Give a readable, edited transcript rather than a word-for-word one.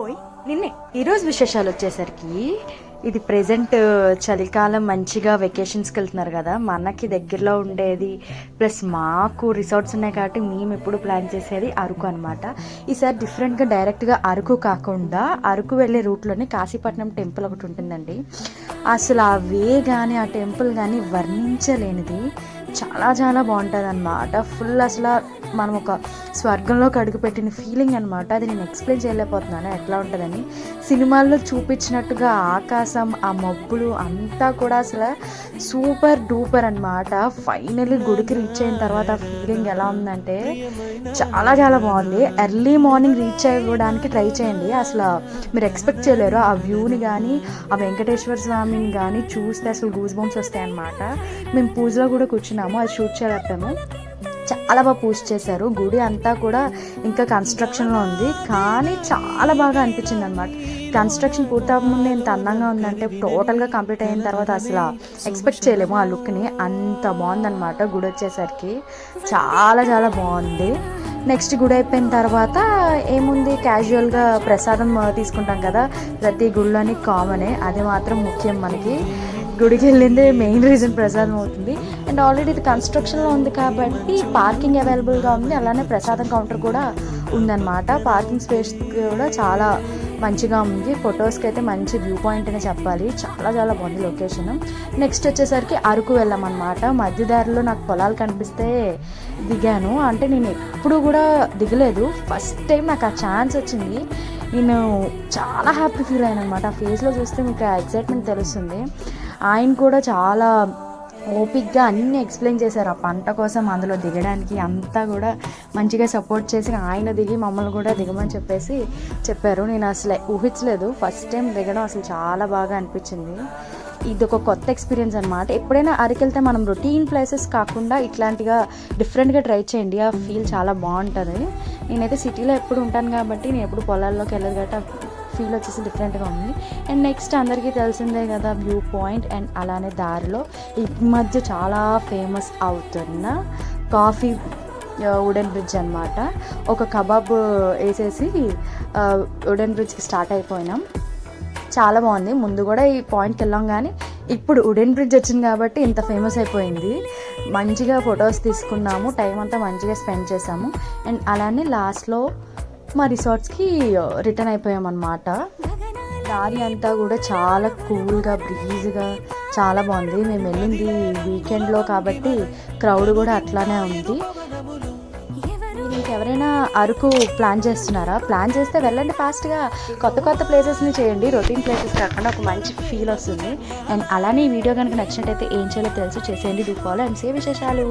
ఓయ్ నిన్నే ఈరోజు విశేషాలు వచ్చేసరికి ఇది ప్రెజెంట్ చలికాలం మంచిగా వెకేషన్స్కి వెళ్తున్నారు కదా, మనకి దగ్గరలో ఉండేది ప్లస్ మాకు రిసార్ట్స్ ఉన్నాయి కాబట్టి మేము ఎప్పుడు ప్లాన్ చేసేది అరకు అనమాట. ఈసారి డిఫరెంట్గా డైరెక్ట్గా అరకు కాకుండా అరకు వెళ్ళే రూట్లోనే కాశీపట్నం టెంపుల్ ఒకటి ఉంటుందండి. అసలు ఆ వే కానీ ఆ టెంపుల్ కానీ వర్ణించలేనిది, చాలా చాలా బాగుంటుంది అనమాట. ఫుల్ అసలు మనం ఒక స్వర్గంలోకి అడుగుపెట్టిన ఫీలింగ్ అనమాట. అది నేను ఎక్స్ప్లెయిన్ చేయలేకపోతున్నాను ఎట్లా ఉంటుందని. సినిమాల్లో చూపించినట్టుగా ఆకాశం, ఆ మబ్బులు అంతా కూడా అసలు సూపర్ డూపర్ అనమాట. ఫైనల్లీ గుడికి రీచ్ అయిన తర్వాత ఆ ఫీలింగ్ ఎలా ఉందంటే చాలా చాలా బాగుంది. ఎర్లీ మార్నింగ్ రీచ్ అవ్వడానికి ట్రై చేయండి. అసలు మీరు ఎక్స్పెక్ట్ చేయలేరు ఆ వ్యూని కానీ ఆ వెంకటేశ్వర స్వామిని కానీ చూస్తే అసలు గూస్ బంప్స్ వస్తాయి అన్నమాట. మేము పూజలో కూడా కూర్చున్నాము, అది షూట్ చేయలేకపోయాము. చాలా బాగా పూజ చేశారు. గుడి అంతా కూడా ఇంకా కన్స్ట్రక్షన్లో ఉంది, కానీ చాలా బాగా అనిపించింది అనమాట. కన్స్ట్రక్షన్ పూర్తవకముందు ఎంత అందంగా ఉందంటే టోటల్గా కంప్లీట్ అయిన తర్వాత అసలు ఎక్స్పెక్ట్ చేయలేము ఆ లుక్ని. అంత బాగుందన్నమాట. గుడి వచ్చేసరికి చాలా చాలా బాగుంది. నెక్స్ట్ గుడి అయిపోయిన తర్వాత ఏముంది, క్యాజువల్గా ప్రసాదం తీసుకుంటాం కదా, ప్రతి గుడిలోని కామనే, అది మాత్రం ముఖ్యం మనకి. గుడికి వెళ్ళిందే మెయిన్ రీజన్ ప్రసాదం అవుతుంది. అండ్ ఆల్రెడీ ఇది కన్స్ట్రక్షన్లో ఉంది కాబట్టి పార్కింగ్ అవైలబుల్గా ఉంది, అలానే ప్రసాదం కౌంటర్ కూడా ఉందన్నమాట. పార్కింగ్ స్పేస్ కూడా చాలా మంచిగా ఉంది. ఫొటోస్కి అయితే మంచి వ్యూ పాయింట్ అనే చెప్పాలి. చాలా చాలా బాగుంది లొకేషన్. నెక్స్ట్ వచ్చేసరికి అరకు వెళ్ళామన్నమాట. మధ్యదారిలో నాకు పొలాలు కనిపిస్తే దిగాను. అంటే నేను ఎప్పుడు కూడా దిగలేదు, ఫస్ట్ టైం నాకు ఆ ఛాన్స్ వచ్చింది. నేను చాలా హ్యాపీ ఫీల్ అయ్యాను అనమాట. ఆ ఫేస్లో చూస్తే మీకు ఆ ఎక్సైట్మెంట్ తెలుస్తుంది. ఆయన కూడా చాలా ఓపిక్గా అన్నీ ఎక్స్ప్లెయిన్ చేశారు ఆ పంట కోసం, అందులో దిగడానికి అంతా కూడా మంచిగా సపోర్ట్ చేసి ఆయన దిగి మమ్మల్ని కూడా దిగమని చెప్పారు. నేను అసలు ఊహించలేదు, ఫస్ట్ టైం దిగడం అసలు చాలా బాగా అనిపించింది. ఇది ఒక కొత్త ఎక్స్పీరియన్స్ అనమాట. ఎప్పుడైనా అరకెళ్తే మనం రొటీన్ ప్లేసెస్ కాకుండా ఇట్లాంటిగా డిఫరెంట్గా ట్రై చేయండి, ఆ ఫీల్ చాలా బాగుంటుంది. నేనైతే సిటీలో ఎప్పుడు ఉంటాను కాబట్టి నేను ఎప్పుడు పొలాల్లోకి వెళ్ళదు కాబట్టి ఫీల్ వచ్చేసి డిఫరెంట్గా ఉంది. అండ్ నెక్స్ట్ అందరికీ తెలిసిందే కదా వ్యూ పాయింట్. అండ్ అలానే దారిలో ఈ మధ్య చాలా ఫేమస్ అవుతున్న కాఫీ వుడెన్ బ్రిడ్జ్ అనమాట. ఒక కబాబ్ వేసేసి వుడెన్ బ్రిడ్జ్కి స్టార్ట్ అయిపోయినాం. చాలా బాగుంది. ముందు కూడా ఈ పాయింట్కి వెళ్ళాం, కానీ ఇప్పుడు వుడెన్ బ్రిడ్జ్ వచ్చింది కాబట్టి ఇంత ఫేమస్ అయిపోయింది. మంచిగా ఫొటోస్ తీసుకున్నాము, టైం అంతా మంచిగా స్పెండ్ చేసాము. అండ్ అలానే లాస్ట్లో మా రిసార్ట్స్కి రిటర్న్ అయిపోయామన్నమాట. దారి అంతా కూడా చాలా కూల్గా బ్రీజ్గా చాలా బాగుంది. మేము వెళ్ళింది వీకెండ్లో కాబట్టి క్రౌడ్ కూడా అట్లానే ఉంది. మీకు ఎవరైనా అరకు ప్లాన్ చేస్తున్నారా? ప్లాన్ చేస్తే వెళ్ళండి ఫాస్ట్గా. కొత్త కొత్త ప్లేసెస్ని చేయండి, రొటీన్ ప్లేసెస్ కాకుండా ఒక మంచి ఫీల్ వస్తుంది. అండ్ అలానే ఈ వీడియో కనుక నచ్చినట్టయితే ఏం చేయాలో తెలుసు చేసేయండి. డూ ఫాలో అండ్ సేవ్ విశేషాలు.